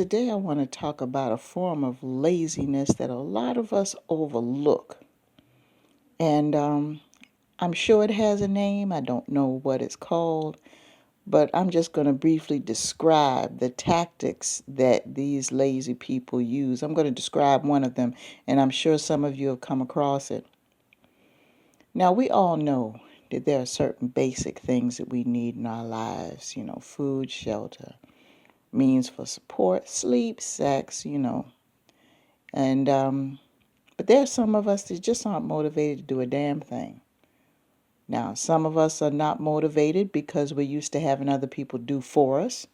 Today I want to talk about a form of laziness that a lot of us overlook. And I'm sure it has a name. I don't know what it's called, but I'm just going to briefly describe the tactics that these lazy people use. I'm going to describe one of them, and I'm sure some of you have come across it. Now, we all know that there are certain basic things that we need in our lives, food, shelter, means for support, sleep, sex, And but there are some of us that just aren't motivated to do a damn thing. Now, some of us are not motivated because we're used to having other people do for us.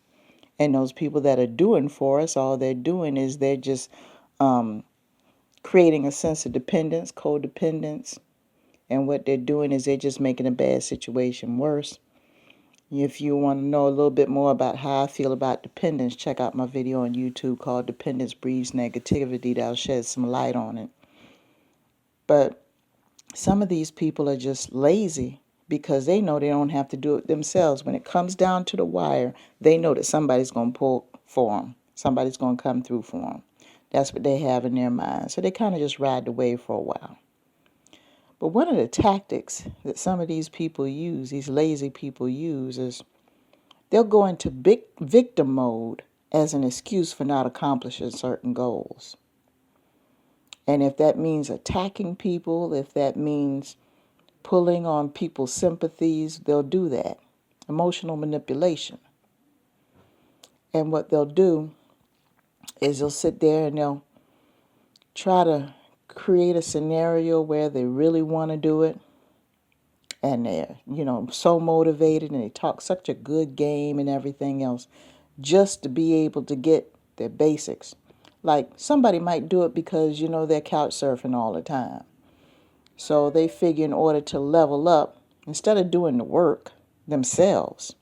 And those people that are doing for us, all they're doing is they're just creating a sense of dependence, codependence. And what they're doing is they're just making a bad situation worse. If you want to know a little bit more about how I feel about dependence, check out my video on YouTube called Dependence Breeds Negativity. That'll shed some light on it. But some of these people are just lazy because they know they don't have to do it themselves. When it comes down to the wire, they know that somebody's going to pull for them. Somebody's going to come through for them. That's what they have in their mind. So they kind of just ride the wave for a while. But one of the tactics that some of these people use, these lazy people use, is they'll go into big victim mode as an excuse for not accomplishing certain goals. And if that means attacking people, if that means pulling on people's sympathies, they'll do that. Emotional manipulation. And what they'll do is they'll sit there and they'll try to create a scenario where they really want to do it. And they're, so motivated and they talk such a good game and everything else just to be able to get their basics. Like somebody might do it because, they're couch surfing all the time. So they figure in order to level up, instead of doing the work themselves,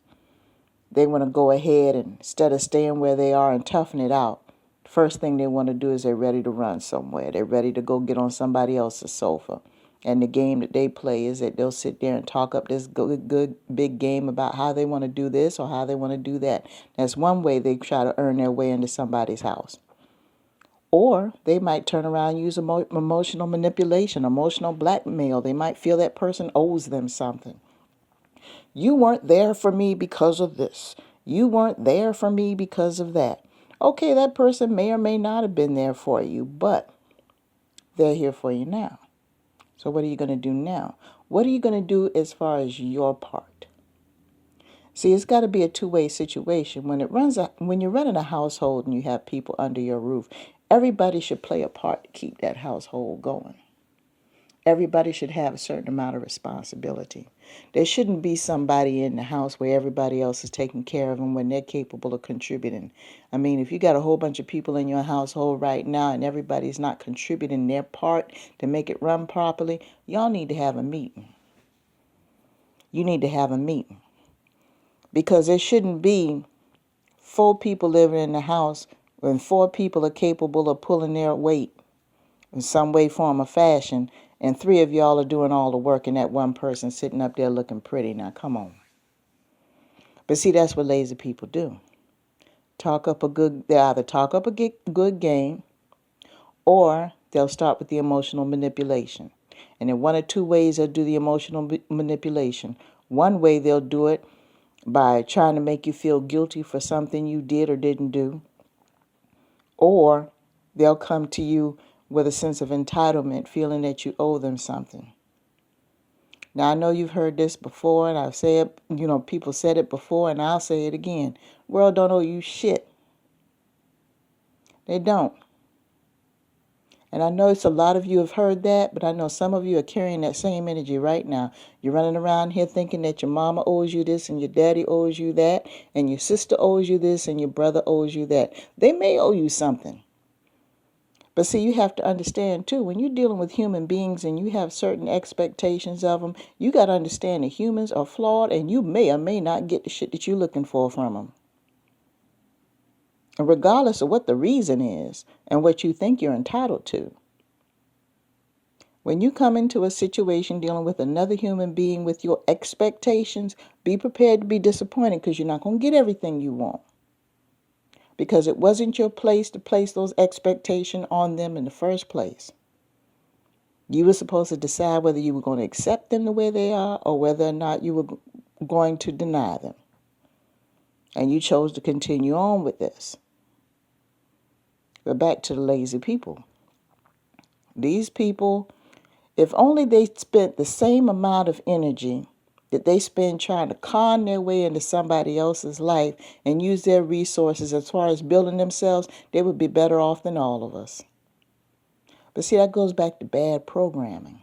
they want to go ahead and instead of staying where they are and toughen it out, first thing they want to do is they're ready to run somewhere. They're ready to go get on somebody else's sofa. And the game that they play is that they'll sit there and talk up this good big game about how they want to do this or how they want to do that. That's one way they try to earn their way into somebody's house. Or they might turn around and use emotional manipulation, emotional blackmail. They might feel that person owes them something. You weren't there for me because of this. You weren't there for me because of that. Okay, that person may or may not have been there for you, but they're here for you now. So what are you going to do now? What are you going to do as far as your part? See, it's got to be a two-way situation. When you're running a household and you have people under your roof, everybody should play a part to keep that household going. Everybody should have a certain amount of responsibility. There shouldn't be somebody in the house where everybody else is taking care of them when they're capable of contributing. I mean, if you got a whole bunch of people in your household right now and everybody's not contributing their part to make it run properly, y'all need to have a meeting. You need to have a meeting. Because there shouldn't be 4 people living in the house when 4 people are capable of pulling their weight in some way, form, or fashion, and 3 of y'all are doing all the work and that one person sitting up there looking pretty. Now, come on. But see, that's what lazy people do. They either talk up a good game, or they'll start with the emotional manipulation. And in one or two ways, they'll do the emotional manipulation. One way, they'll do it by trying to make you feel guilty for something you did or didn't do. Or they'll come to you with a sense of entitlement, feeling that you owe them something. Now, I know you've heard this before, and I've said, people said it before, and I'll say it again. World don't owe you shit. They don't. And I know it's a lot of you have heard that, but I know some of you are carrying that same energy right now. You're running around here thinking that your mama owes you this and your daddy owes you that and your sister owes you this and your brother owes you that. They may owe you something. But see, you have to understand, too, when you're dealing with human beings and you have certain expectations of them, you got to understand that humans are flawed and you may or may not get the shit that you're looking for from them. And regardless of what the reason is and what you think you're entitled to. When you come into a situation dealing with another human being with your expectations, be prepared to be disappointed because you're not going to get everything you want. because it wasn't your place to place those expectations on them in the first place. You were supposed to decide whether you were going to accept them the way they are or whether or not you were going to deny them. And you chose to continue on with this. But back to the lazy people. These people, if only they spent the same amount of energy that they spend trying to con their way into somebody else's life and use their resources as far as building themselves, they would be better off than all of us. But see, that goes back to bad programming.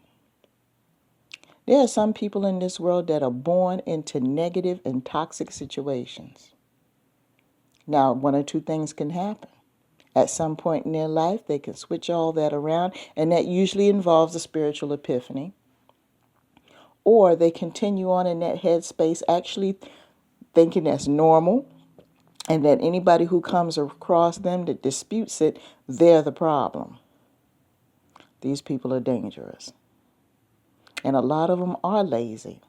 There are some people in this world that are born into negative and toxic situations. Now, one or two things can happen. At some point in their life, they can switch all that around, and that usually involves a spiritual epiphany. Or they continue on in that headspace actually thinking that's normal, and that anybody who comes across them that disputes it, they're the problem. These people are dangerous. And a lot of them are lazy.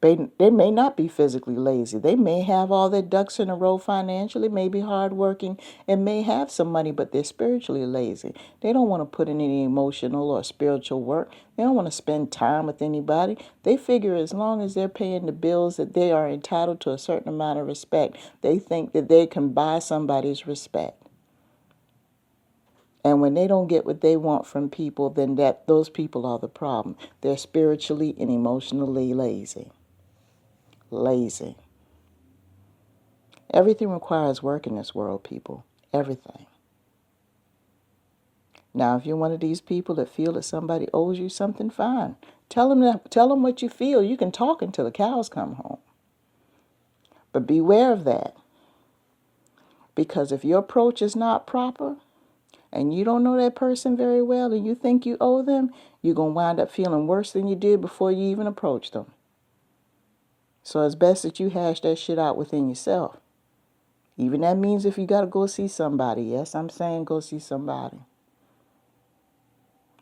They may not be physically lazy. They may have all their ducks in a row financially, may be hardworking, and may have some money, but they're spiritually lazy. They don't want to put in any emotional or spiritual work. They don't want to spend time with anybody. They figure as long as they're paying the bills that they are entitled to a certain amount of respect. They think that they can buy somebody's respect. And when they don't get what they want from people, then those people are the problem. They're spiritually and emotionally lazy. Lazy. Everything requires work in this world, people. Everything. Now, if you're one of these people that feel that somebody owes you something, fine. Tell them what you feel. You can talk until the cows come home. But beware of that. Because if your approach is not proper, and you don't know that person very well, and you think you owe them, you're going to wind up feeling worse than you did before you even approached them. So it's best that you hash that shit out within yourself. Even that means if you got to go see somebody. Yes, I'm saying go see somebody.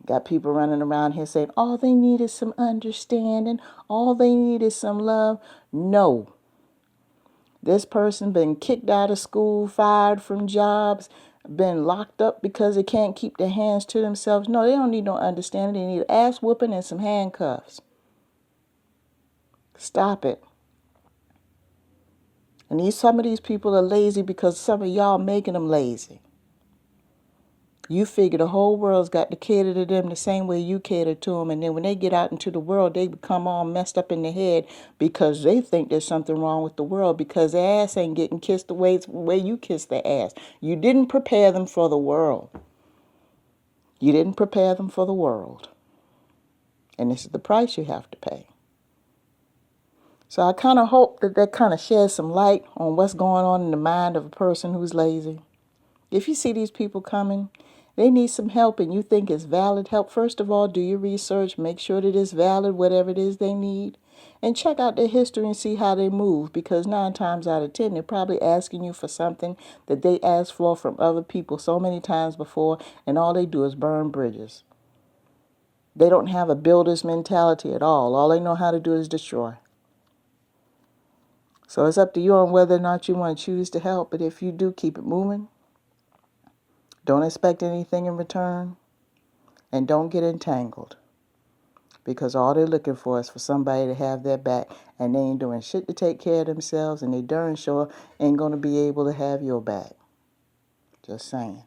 Got people running around here saying, all they need is some understanding. All they need is some love. No. This person been kicked out of school, fired from jobs, been locked up because they can't keep their hands to themselves. No, they don't need no understanding. They need an ass whooping and some handcuffs. Stop it. And some of these people are lazy because some of y'all making them lazy. You figure the whole world's got to cater to them the same way you cater to them. And then when they get out into the world, they become all messed up in the head because they think there's something wrong with the world because their ass ain't getting kissed the way you kiss their ass. You didn't prepare them for the world. You didn't prepare them for the world. And this is the price you have to pay. So I kind of hope that kind of sheds some light on what's going on in the mind of a person who's lazy. If you see these people coming, they need some help and you think it's valid help, first of all, do your research, make sure that it's valid, whatever it is they need, and check out their history and see how they move, because 9 times out of 10, they're probably asking you for something that they asked for from other people so many times before, and all they do is burn bridges. They don't have a builder's mentality at all. All they know how to do is destroy. So it's up to you on whether or not you want to choose to help, but if you do, keep it moving. Don't expect anything in return, and don't get entangled, because all they're looking for is for somebody to have their back, and they ain't doing shit to take care of themselves, and they darn sure ain't going to be able to have your back. Just saying.